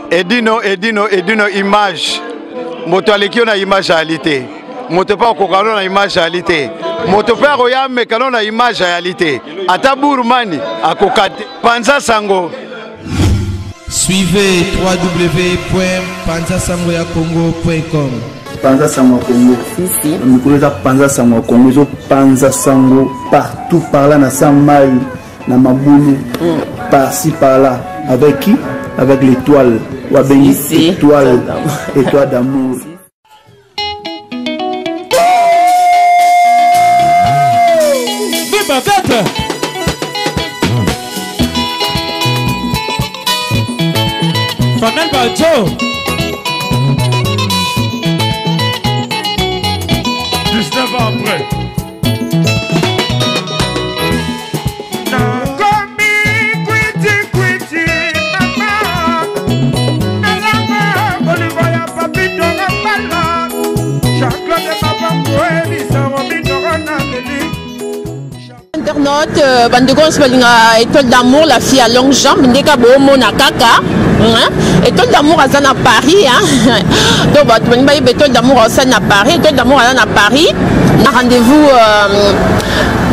Edino image. Moto aleki na image réalité. Moto pa kokalo na image réalité. Moto pa royame kalo na image réalité. Ata burmani akokate. Panza sango. Suivez www.panzasangoyacongo.com. Panza Sango Congo. Si. Nous Panza Sango Congo. Ils ont Panza Sango partout par là, dans Maï, dans Maboulou, par-ci par-là. Avec qui? Avec l'étoile. Étoile d'amour. Fanel Bajo 19 ans après. Internaute, Bandegon étoile d'amour, la fille à longue jambe, Ndeka Bomo Nakaka, étoile d'amour à Zana Paris, donc étoile d'amour à Paris, étoile d'amour à Paris, rendez-vous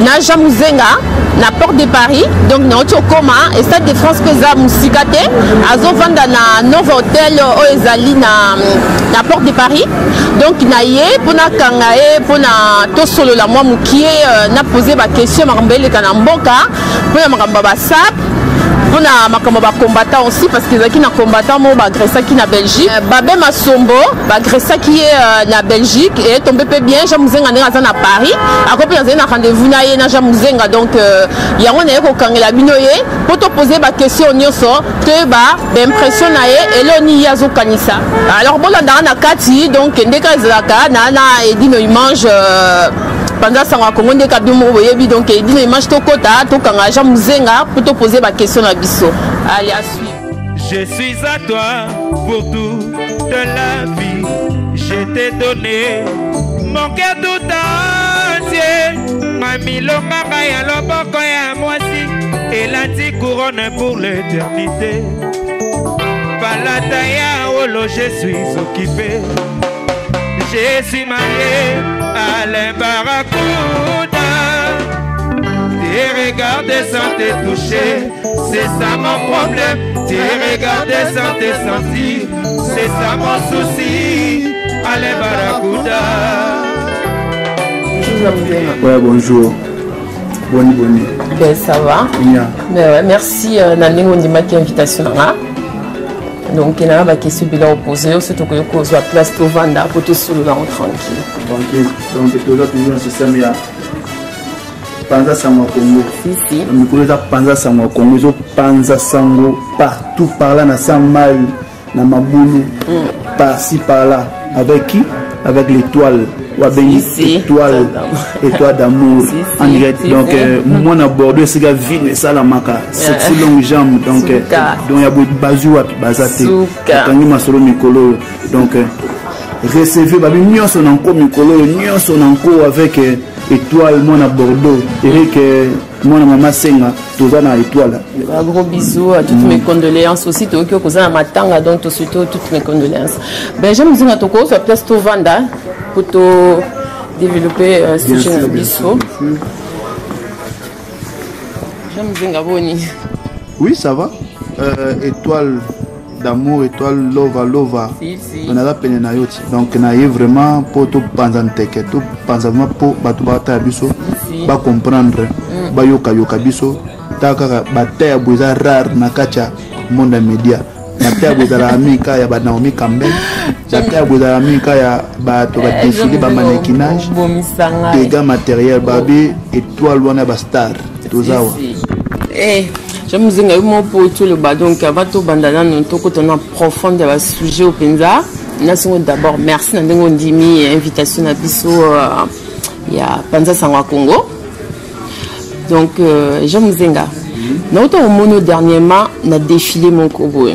Naja Mouzenga, na porte de Paris, donc na Otokoma, et Stade de France Pesa Moussikate, Azo Vanda na Nova Hotel Oezali na porte de Paris, donc na ye, pour na kangae, pour na to solo la moi moukie, na posé ma question, ma rambele kanamboka, pour na maramba sap. On a ma combattant aussi parce qu'ils ont qui na combattant moi agressé qui na Belgique Babé Masombo agressé qui est na Belgique et tombé peu bien Jamouzenga na Paris à côté dans un rendez-vous na Jamouzenga donc il y a on est au Kangela binoye pour te poser ma question nyonso te ba impression na ye et l'oni yazo kanisa alors bon là dans na kati donc ndeka zaka na edino image pendant ça on a commandé kabimo boyebi donc edino image to kota to kanga Jamouzenga pour te poser ma question na biso. Allez à suivre. Je suis à toi pour toute la vie. Je t'ai donné mon cœur tout entier. Mami lomaka ya loboko ya mwasi et la ti couronne pour l'éternité. Palata ya olo, je suis occupé. Je suis marié à l'Embaracuda. Tes regards sans te toucher, c'est ça mon problème. Tes regards sans te sentir, c'est ça mon souci. Allez Barakuda. Ouais, bonjour. Boni. Ben, ça va. Bien. Ben, ouais, merci Nalingo on dit ma invitation. Donc il y a une question bien opposée, surtout que vous avez place pour vendre pour tout solo là tranquille. Donc toujours un système là. Panza Sango Congo. Si. Nous Panza Sango Congo. Ils ont Panza Sango partout par là, dans Maï, dans Maboulou, par-ci par-là. Avec qui? Avec l'étoile. Étoile d'amour. En direct. Donc, moi, à Bordeaux, c'est la ville, c'est la maca. C'est si longue jambe. Donc, il y a beaucoup de bazou à Bazate. Tangi Masolo Mikolo. Donc, recevez, nous sommes encore Mikolo, nous sommes encore avec étoile, moi à Bordeaux. Eric, moi à Maman Senga, tout ça dans l'étoile. Gros bisous, toutes mes condoléances aussi. Tu as causé à Matanga, donc toutes mes condoléances. Ben, j'aime dire à toi que tu as place de Vanda pour te développer ce sujet de bisous. J'aime dire Boni. Oui, ça va. Étoile d'amour, étoile lova. Si. On a la peine na yoti. Donc na y vraiment pour tout panzanteke, tout panzama pour batubata biso, ba comprendre, ba yoka biso, taka bataya buza rare na kacha monde média. Bataya buza la amika ya ba Naomi Campbell, bataya buza la amika ya ba to ba défilé ba mannequinage, dégâts matériels babi étoile wana ba star. Tozawa. Je me disais pour tout le bas donc avant tout bandana nous on a profondeur le sujet au Penza. D'abord merci Nandengo Ndimi invitation à biso il y a Panza Sango Congo. Donc je me disais notre mono dernièrement n'a défilé mon Congo.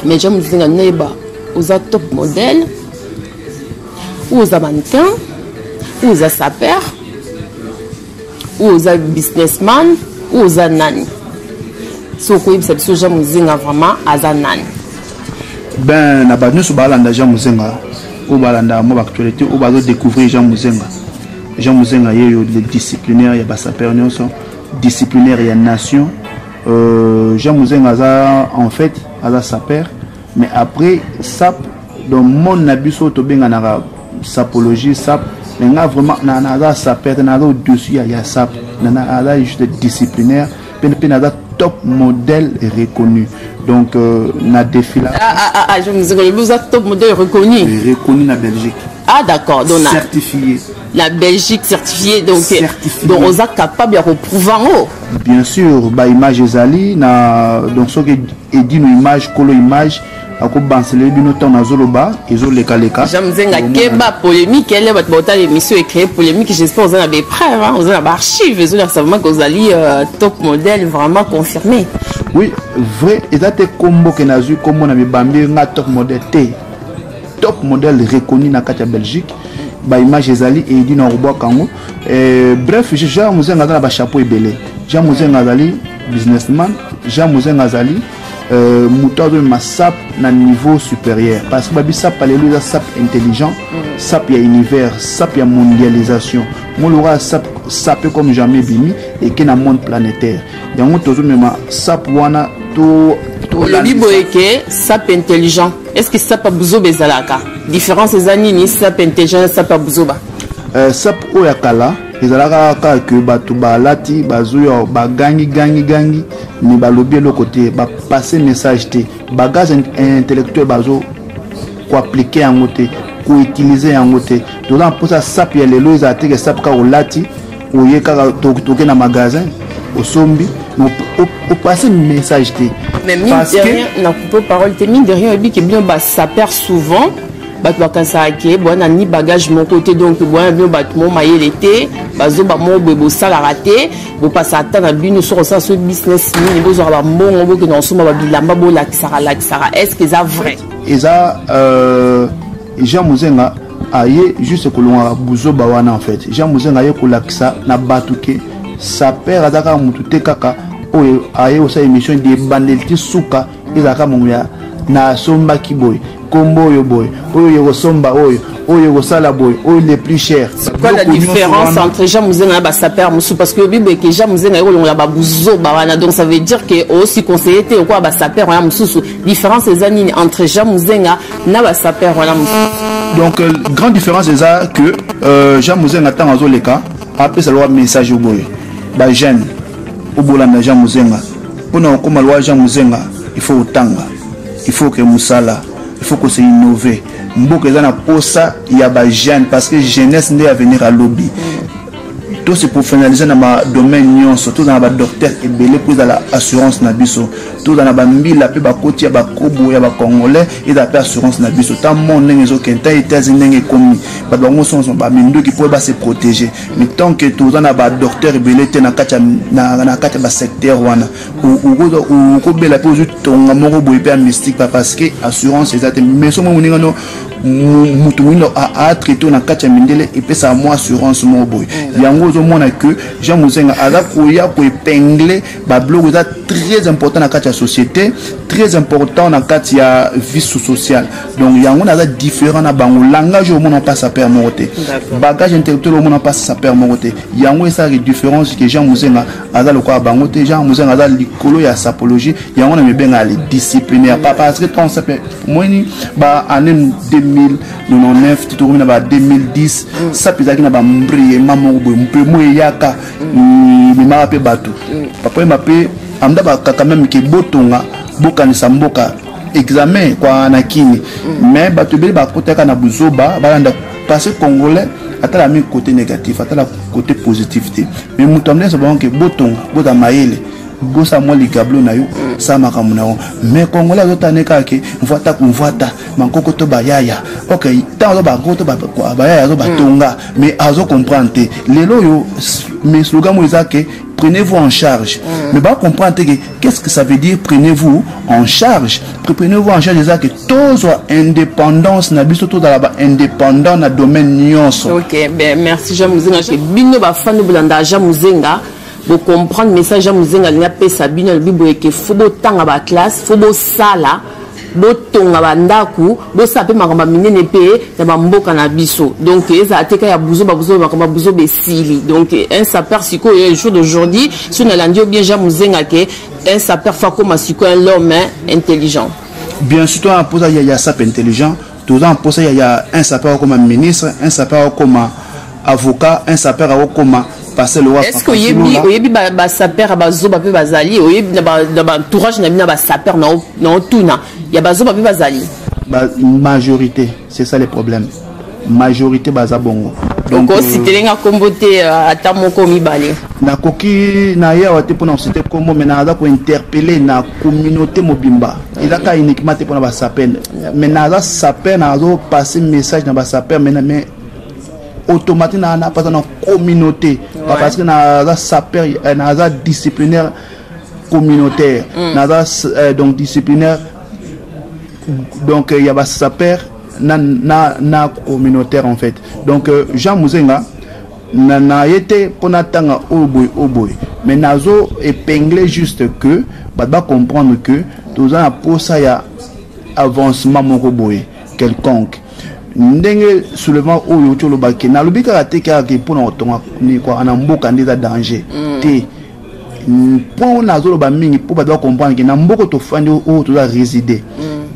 Mais je me disais neba aux top modèle ou aux mannequins ou aux sapeurs ou aux businessmen ou aux nani. So quoi, c'est ce que j'aime vraiment à zanani. Ben na ba nyonso balanda Jean Muzenga o balanda mo actualité o bazo découvrir Jean Muzenga. Jean Muzenga yeyo le disciplinaire ya basaper nyonso disciplinaire ya nation. Jean Muzenga za en fait aza saper mais après sap dans mon nabiso to benga na sapologie sap nga vraiment na aza saper na aza au-dessus ya sap na aza juste disciplinaire pe na aza top modèle reconnu. Donc, na défilé. Je me disais, vous êtes top modèle reconnu. Reconnu na Belgique. Ah, d'accord. Certifié. La Belgique certifiée. Donc, on est capable de reprouver en haut. Bien sûr, bah, image Ezali. Donc, ce qui est dit, une image, colo image. Ako bansele bino ton azoloba ezo leka leka. J'aime keba polémique elle va te l'émission et créer polémique, j'espère vous en avez preuves hein, vous en avez archives, vous allez savoir que vous allez top modèle vraiment confirmé. Oui, vrai, ezate combo que nazu comme on a bambi nga top modèle T. Top modèle reconnu na katia Belgique. Ba image ezali et dit na robo kango. Bref, Jean Muzenga na ba chapeau ebele. Jean Muzenga azali businessman, Jean Muzenga azali mouton de ma sap na niveau supérieur parce que babi sap alléluia sap intelligent sap ya univers sap ya mondialisation mon aura sap comme jamais bimi et qui na monde planétaire yango tozo mema sap wana to le bibo eke sap intelligent est-ce que sap abuzo bezalaka différence ezani ni sap intelligent sap abuzo ba sap oyakala ezalaka kaka que bato balati bazuyo bagangi ni balobi le côté ba passer message te bagage intellectuel bazo ko appliquer en côté ko utiliser en côté to dans pour ça sap ya lelo ezate que sap ka olati oyeka toke na magasin au sombi au passer message te mais mine de rien na couper parole te mine de rien et que bien ba saper souvent bato bakasaki bona ni bagage mon côté donc bona bien bato mo mayele te bazo ba mo bebo sala raté bo passa ta na bino sur ça ce business ni bozo ba mbongo bo que non soma ba bilamba bo la sara est-ce que ça vrai eza Jean Muzenga aye juste que l'on a buzo ba wana en fait Jean Muzenga aye ko lakisa na batuke sa père azaka mutu te kaka oyo aye osa émission de bandelti suka ezaka moya na somba kiboy combo yo boy oyo somba oyo gosala boy oyo les plus chers. C'est quoi la différence entre Jean Muzenga et Basaper Moussou parce que bible que Jean Muzenga on a babuzo bawana donc ça veut dire que aussi conseiller te quoi Basaper on a Moussou différence les années entre Jean Muzenga na Basaper on a Moussou. Donc grande différence c'est ça que Jean Muzenga tant azo leka après ça loi message au boy ba jeune au bolanda Jean Muzenga pour na comme loi Jean Muzenga il faut otanga il faut que musala il faut que c'est innover mboka ezana posa ya ba jeune parce que jeunesse n'est à venir à lobby tout c'est pour finaliser dans ma domaine nyonso tout dans ba docteur et belé pour la assurance na biso tout dans ba mbila pe ba koti ya ba kobo ya ba congolais et da assurance na biso tant mon ngezo kenta États-Unis komi ba bango son ba mindu qui peut ba se protéger mais tant que tout dans ba docteur et belé te na kacha na kacha ba secteur wana ou ko bela pe juste tonga moko boy pe mystique parce que assurance exacte mais so mo ngano mutu wino a traité na kacha mindele et pe ça moi assurance mo boy yango zo mona que Jean Muzenga ala koya ko épingler ba blog ça très important na kacha société très important na kacha vie sociale donc yango na différent na bango langage au monde pas ça perd moté bagage intellectuel au monde pas ça perd moté yango ça la différence que Jean Muzenga ala le quoi bango te Jean Muzenga ala likolo ya sapologie yango na mebenga les disciplinaire pas parce que ton ça moi ni ba année 2009 tu tourne na 2010 ça pizaki na ba mbrie mamo mpe moyaka ni mape batu papa mape amda ba kaka même ke botonga bokanisa mboka examen kwa nakini mais batu beli ba kotaka na buzoba balanda parce que congolais atala mi côté négatif atala côté positivité mais mutamne so bon ke botonga bota mayele gosa moi les gablo na yo ça makamuna mais congolais zotaneka ke mvata mankoko to bayaya OK tant ba koto ba bayaya zo batonga mais azo comprendre lelo yo mes slogans mo ezake prenez-vous en charge mais ba comprendre que qu'est-ce que ça veut dire prenez-vous en charge prenez-vous en charge ezake tous indépendance na biso to dans indépendant na domaine nyonso. OK ben merci Jean Muzenga chez bino ba fan bulanda Jean Muzenga vous comprendre message Jean Muzenga n'a pas sabine le bibo que faut tanga ba classe faut bo sala botonga bandaku bosape makamba minene pe na bamboka na biso donc eza ateka ya buzo makamba buzo besili donc un sapeur siko le jour d'aujourd'hui si on a landio bien Jean Muzenga ke un sapeur fa comme siko l'homme intelligent bien sûr toi pour ça il y a sapeur intelligent tout ça pour ça il y a un sapeur comme ministre un sapeur comme avocat un sapeur comme est-ce que oyebi ba sapeur bazoba pe bazali oyebi na ba entourage na bina ba sapeur na tuna ya bazoba pe bazali majorité c'est ça le problème majorité bazabongo donc si telenga kombote ata moko mibale na koki na ya te pona citer kombo mais na za ko interpeller na communauté mobimba il a ka uniquement te pona ba sapeur mais na za sapeur na zo passer message na ba sapeur mais automatiquement na pas dans communauté parce que na sapeur na disciplinaire communautaire na donc disciplinaire donc il y a ba sapeur na communautaire en fait donc Jean Muzenga na été pour natanga oboy mais nazo épingler juste que ba comprendre que tout ça pour ça il y a avancement moko boy quelconque ndenge soulevant oyo tolo baki na lobika ateka ke pona otonga ni kwa na mboka ndeza danger te pour nazo ba mingi pour ba doit comprendre que na mboko to fandi o to résider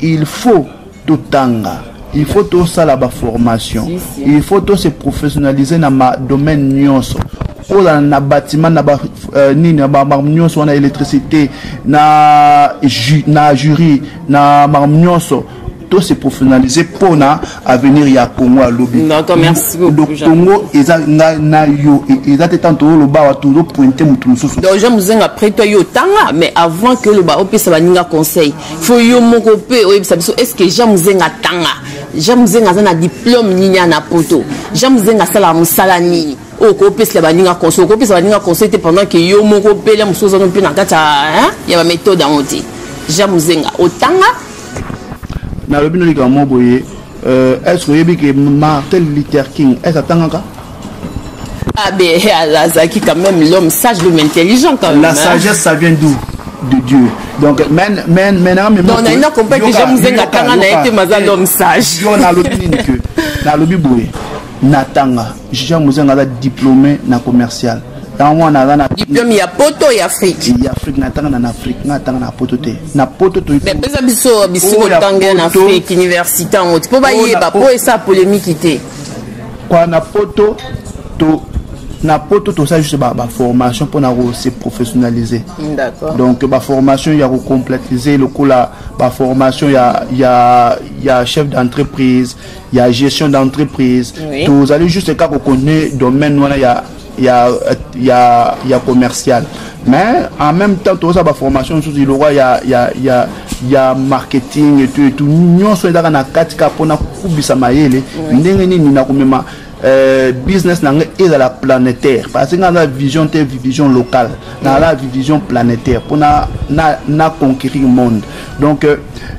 il faut tout tanga il faut tout ça la formation il faut tout se professionnaliser dans ma domaine nyonso o na bâtiment na ba ni na ba nyonso na électricité na jury na nyonso se professionnaliser pour na avenir ya Congo à lobby. D'accord, merci beaucoup. Le Congo na yo ezate tanto lo ba wa toujours pointer mutu mususu. Donc Jean Muzenga après toi yo tanga mais avant que le ba opesa baninga conseil. Faut yo moko pe oyebisa biso est-ce que Jean Muzenga tanga. Jean Muzenga za na diplôme ninya na poto. Jean Muzenga sala musala ni. O ko opesa baninga conseil, ko opesa baninga conseil pendant que yo moko pe la mususu zo pe na kata ya ba méthode en oti. Jean Muzenga otanga na le bino lika moboye est-ce que yebi que Martin Luther King est attendant ah ben Azaki quand même l'homme sage l'homme intelligent quand même la sagesse ça vient d'où de Dieu donc maintenant non on a une compagnie que Jean Muzenga tanga na été mazal l'homme sage yo na lobini que na lobi boye natanga Jean Muzenga a diplômé na commercial diplôme ya poto ya Afrique ya Afrique natanga na Afrique natanga na poto te na poto to mais pesa biso tanga na Afrique université en haute po ba yeba po esa polémique te kwa na poto to ça juste ba formation pour na se professionnaliser d'accord donc ba formation ya ko complétiser le coup la ba formation ya chef d'entreprise ya gestion d'entreprise vous allez juste ka ko connaître domaine wana il y a commercial mais en même temps tout ça ba formation sous il aura il y a marketing et tout nous sommes dans na katika pona kubisa mayele ndenge nini na komema business est à la planétaire parce que dans la vision locale dans la vision planétaire pour na conquérir le monde donc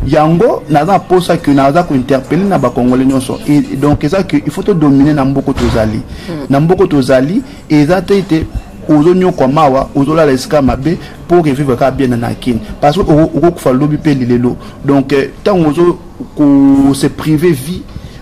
yango naza pour ça que naza ko interpeller na ba congolais nyonso et donc ça que il faut te dominer na mboko tozali et ça été ozonyo kwa mawa ozola l'eska mabe pour vivre ka bien na kin parce que o ko fa lobi pe lilelo donc tant ozo ko se priver vie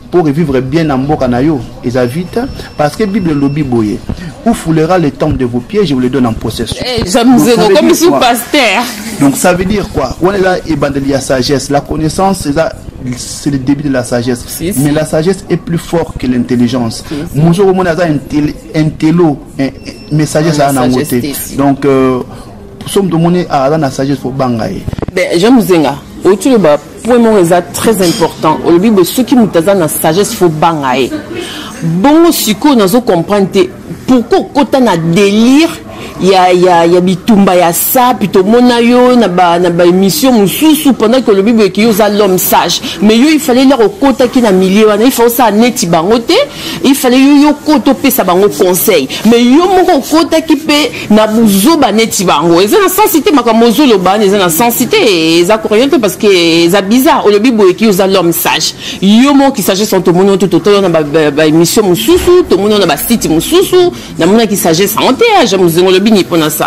pour vivre bien en mboka na yo et ça vite parce que Bible lobby boye où foulera le temple de vos pieds je vous le donne en possession comme sous pasteur donc ça veut dire quoi on est là et bandeli la sagesse la connaissance c'est le début de la sagesse mais la sagesse est plus forte que l'intelligence muzo ko mona za intello mais sagesse a na ngote donc somme de monnaie à la sagesse faut bangaye ben Jean Muzenga autour de point mon très important au Bible ceux qui mutaza na sagesse faut bangaye bon siko nazo comprendre pourquoi kota na délire ya bitumba ya ça plutôt monayo na ba émission mususu pendant que le Bible qui usa l'homme sage mais yo il fallait leur kota qui na milieu il faut ça neti bangote il fallait yo koto pesa bango conseil mais yo moko kota qui pe na buzo ba neti bango eza na sensité makamozo lo ba eza na sensité eza correct parce que eza bizarre le Bible qui usa l'homme sage yo moko qui sagesse son to mono tout na ba émission mususu to mono na ba site mususu na mona qui sagesse santé je me le bini pour ça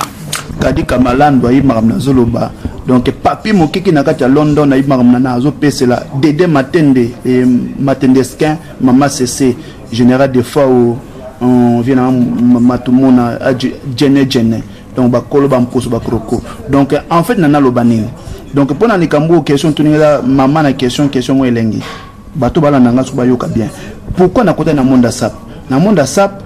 Kadi Kamalando ayi maramna zoloba. Donc papi mokiki na kati ya London ayi maramna na zo pesela Dédé Matende et Matendesquin Mama CC général de fois on vient à Matumona Djene donc bakolo bamposo bakroko. Donc en fait nana lobani. Donc pour na nikambo question tunela maman na question mo elengi. Bato bala nanga so bayoka bien. Pourquoi na kota na monde sap? Na monde sap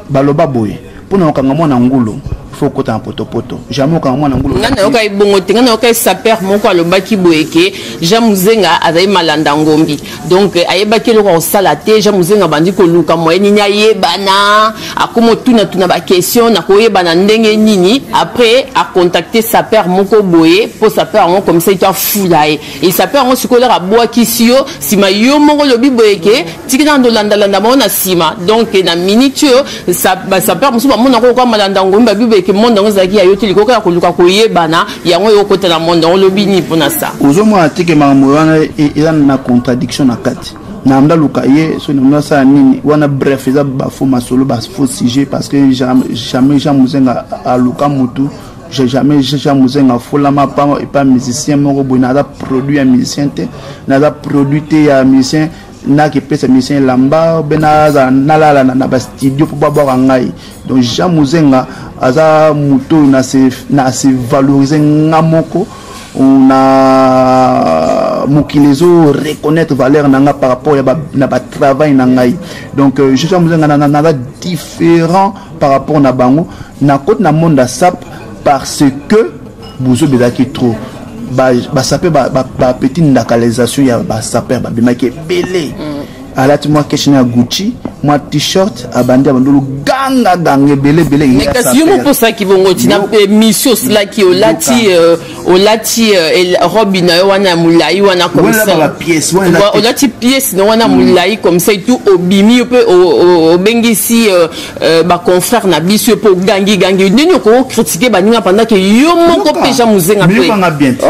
baloba boye. Pour na okanga mona ngulu. Faut kota poto jamais okanga mona ngulu. Ngana yoka ibongo tinga na yoka saper moko alobaki boyeke Jamuzenga azai malanda ngombi. Donc ayebaki loko salate Jamuzenga bandi ko luka moyeni nya yebana akomo tuna ba question na ko yebana ndenge nini après a contacter saper moko boye pour saper on comme ça il doit foulaye et saper on sikola boa kisio sima yo moko lobi boyeke tikina ndolanda landa mona sima donc na minute saper musuba mona ko malanda ngombi babi que monde ngozaki ya yoti likoka koluka koyebana yango yokota na monde lobi ni pona ça ozomo atike makambo wana eza na contradiction na kati na amda luka ye so na sa nini wana bref eza ba faux masolo ba faux sujet parce que jamais Jamuzenga aluka mutu jamais Jamuzenga folama pas musicien moko boy na produit ya musicien te na produit ya musicien na qui pèse musicien lamba benaza nalala na ba studio pour baba ngai donc Jamuzenga aza muto na se valoriser ngamoko on a mukilezo reconnaître valeur nanga par rapport na ba travail nangai donc Jamuzenga na différent par rapport na bango na côté na monde sap parce que buzo bezaki trop ba sapé ba petite ndakalisation ya ba sapé ba bimaki belé alati moi question Gucci moi t-shirt abandi abandolo ganga belé mais kasi yo pour ça qui vont tina mission cela qui olati robe na wana mulai wana comme ça olati pièce na wana mulai comme ça et tout obimi peu au bengisi ba confrère na biso pour gangi nini ko critiquer baninga pendant que yo moko pe Jamuzenga pe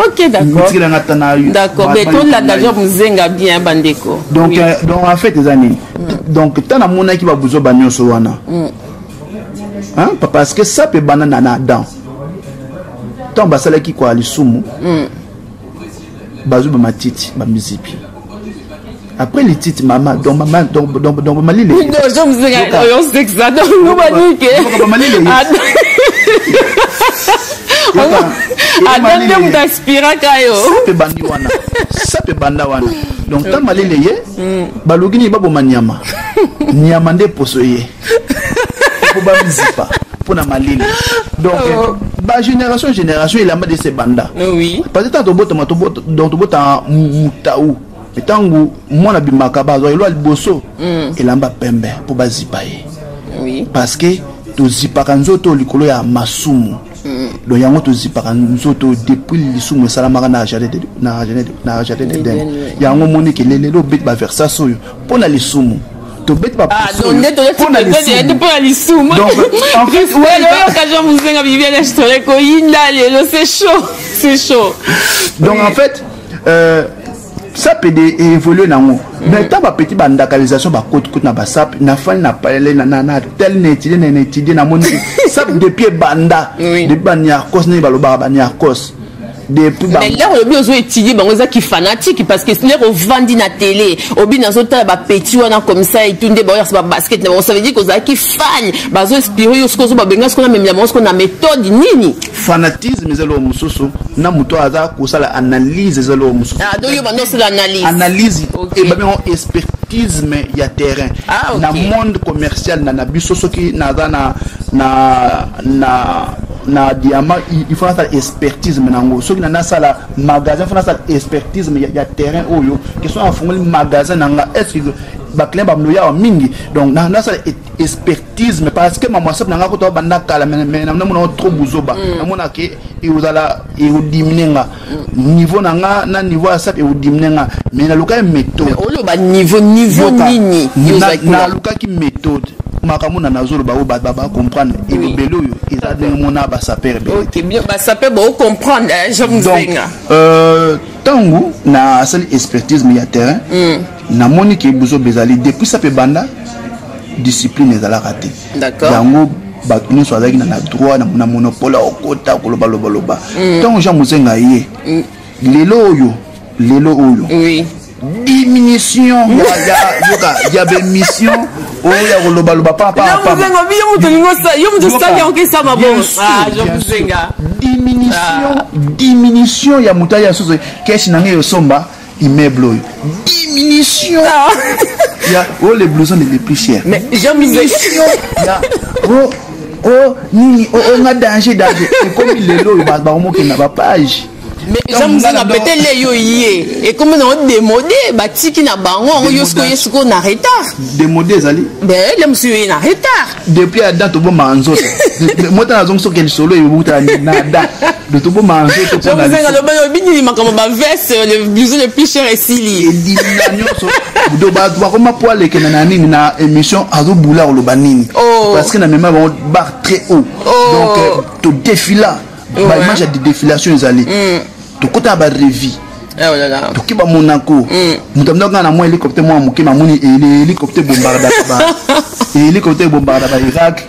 OK d'accord mais ton la Jamuzenga bien bandeko donc en fait des années donc tant na mona ki ba buzo banyoso wana hein parce que ça peut banana na dan tant basala ki kwa lisumu bazo ba matiti ba mizipi après les titres maman donc malile non Jamuzenga on sait que ça donc nous banike adande mutaspira kayo ça peut banda wana donc tant malile ye balogini babo manyama nyama nde posoye pour ba mizipa pour na malile donc ba génération il a de ces banda oui parce que tant to bota donc to bota mutaou etangu mwana bimaka bazo elo liboso elamba pembe pour bazipaye oui parce que to zipaka nzoto likolo ya masumu donc yango to zipaka nzoto depuis lisumu salamaka na jardin d'Eden yango moni ke lelo bet ba versa soyo pona lisumu to bet ba pona lisumu donc en fait quand Jamuzenga vivait l'histoire ko yinda lelo c'est chaud donc en fait ça peut évoluer nango mais tant ba petit bandakalisation ba côte na ba sap na fan na parler na tel n'étudier na moni sap depuis banda depuis banyakos ne baloba banyakos depuis mais là on bien zo étudier bango za ki fanatique parce que les revendent na télé obi na zo ta ba petit wana comme ça et tunde ba ba basket on ça veut dire que za ki fan ba zo inspirer yo ce ba benga ce qu'on a même la ce qu'on a méthode nini fanatisme zelo mususu na muto aza ko sala analyse zelo mususu donc yo bando c'est analyse et ba bien expertise ya terrain na monde commercial na biso soki na na diamant il faut faire expertise maintenant ceux qui na sala magasin faut faire expertise mais il y a terrain oyo qui sont en fond magasin nanga est-ce que ba client ba mloya mingi donc na sala expertise mais parce que maman sap nanga ko to banda kala mais na mona trop buzoba na mona ke e uzala e udimnenga niveau nanga na niveau sap e udimnenga mais na luka méthode olo ba niveau nini na luka ki méthode makamuna nazolo ba comprendre et belo yo eza de mona ba saper OK bien ba saper ba comprendre Jamuzenga tangu na seule expertise mais ya terrain na moni ke buzo bezali depuis ça pe banda discipline ezala raté d'accord yango bato nyonso azalaki na droit na monopole okota koloba loba ntango Jean Muzenga ye lelo oyo oui diminution ya bémission oya koloba papa diminution ya mutaya ya soso keshi na ngeyo somba immeuble oyo diminution ya les blousons les plus chers mais Jean Muzenga nini on a danger et comme lelo ba omoke na ba page mais Jean Muzenga peut-être les yo yé et comme on démodé batiki na bango yesko na retard démodé zali ben le monsieur na retard depuis à date bo manzo moi ta zongo sokel solo e buta na da de to bo manzo to Jean Muzenga le bano bini makamo ba veste le blouson le plus cher ici li nyonso do ba koma poale ke na nini na émission azo boula lo banini parce que na même bar très haut donc to défila ba image de défilation ezali to kota ba revi to kiba Monaco mutamdo ngana mo hélicoptère mo amuki mamuni hélicoptère bombarda ba Irak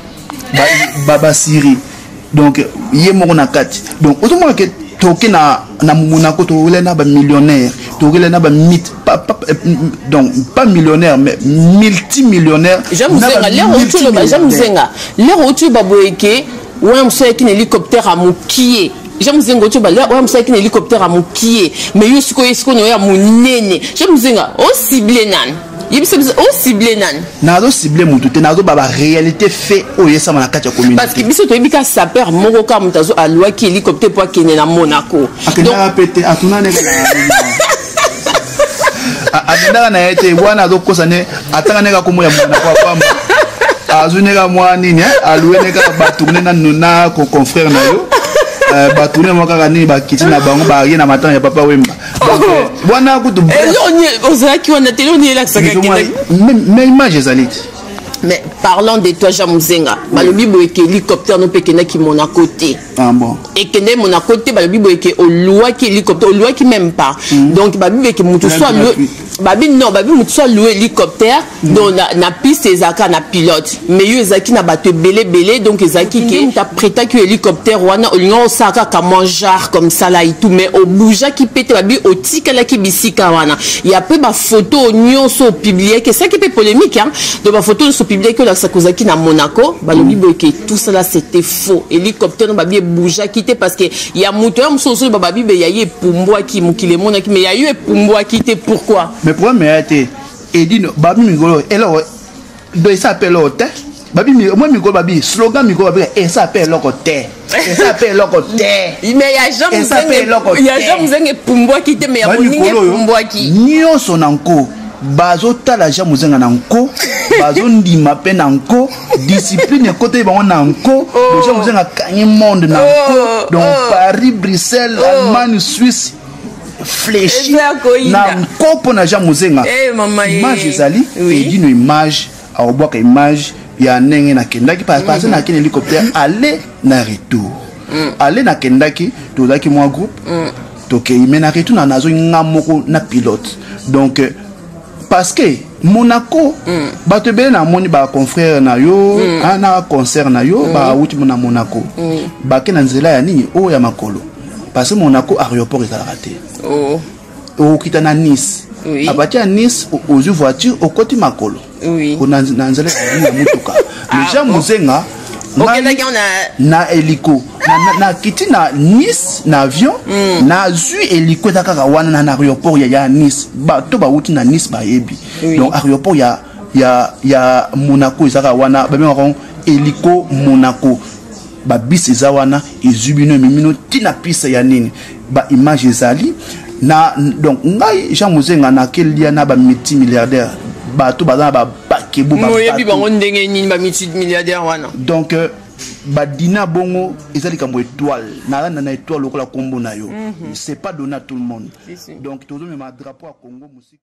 ba Syrie donc yé mo na kati donc autrement que toki na Monaco to lena ba millionnaire to lena ba donc pas millionnaire mais multimillionnaire Jean Muzenga l'air autour ba boyeke ouais monsieur qui hélicoptère à Mukie Jean Muzenga tu balé ouais monsieur qui hélicoptère à Mukie mais yusko no ya munene Jean Muzenga o ciblé nan yebise o ciblé nan na do ciblé mutu te na do ba réalité fait o yesa na kati ya communauté parce que biso to yebika saper moko ka mutazo alwa ki hélicoptère pour kene na Monaco donc pété atuna ne a na été wana do kosane atanga ne ka komo ya Monaco apamba azuneka mwani ne alueneka batourner na confrère na yo batourner mo kaka ni bakiti na bango ba rien na matanga ya papa Wemba donc wana kutu eloni ozaki wana teloni la saka mais image ezalite mais parlons de toi Jean Muzenga balobi boyeke hélicoptère no pekena ki Monaco te bon et kende Monaco te balobi boyeke o loi ki hélicoptère o loi ki même pas donc babi boyeke mutu soit babi mutu soit loué hélicoptère donc na piste ezaka na pilote mais yo ezaki na bato belé donc ezaki ki interpréta ki hélicoptère wana olinga osaka ka manjar comme ça là et tout mais au bouja ki pété babi o tikala ki bisika wana et après ba photo nyonso publié que ça qui peut polémique hein donc ba photo so publié que la sakozaki na Monaco balobi boyeke tout ça là c'était faux hélicoptère no babi bouja quitté parce que il y a moteur musoso babi be yaye pumbwa ki mukile mona ki mais ya yo pumbwa quitté pourquoi mais problème a été Edino babi migolo elo do ça appelle hôtel babi moi migolo babi slogan migolo babi et ça appelle l'hôtel et ça appelle l'hôtel mais ya Jean Muzenga pumbwa quitté mais ya moninge pumbwa ki nyonso nanko bazo tala Jean Muzenga nanko bazo ndima pe nanko discipline côté bango nanko Jean Muzenga kanyi monde nanko donc Paris Bruxelles Allemagne Suisse fléchi na nkopo na Jean Muzenga image ezali edino image aobwaka image ya ndenge na kendaki parce na kene hélicoptère aller na retour aller na kendaki tozaki moi groupe toke imena retour na nazo ngamoko na pilote donc parce que Monaco bato bele na moni ba confrère na yo na concert na yo ba wuti na Monaco ba ke na nzela ya nini o ya makolo parce que Monaco aéroport est raté au kita na Nice à partir de Nice aux voitures au côté makolo on a nzela ya mutuka Jean Muzenga na hélico na kiti na Nice na avion na zu hélico kaka wana na aéroport ya Nice ba to ba wuti na Nice ba yebi donc aéroport ya Monaco ezaka wana ba mengo hélico Monaco ba bis ezawana ezubino mimino tina pisa ya nini ba image ezali na donc ngai Jean Muzenga na kelia na ba multimilliardaire ba to ba kebu ba moyebi bango ndenge nini ba multimilliardaire wana donc ba dina bongo ezali kambo étoile na étoile lokola kombo na yo c'est pas donné à tout le monde donc tozo me ma drapeau à Congo musique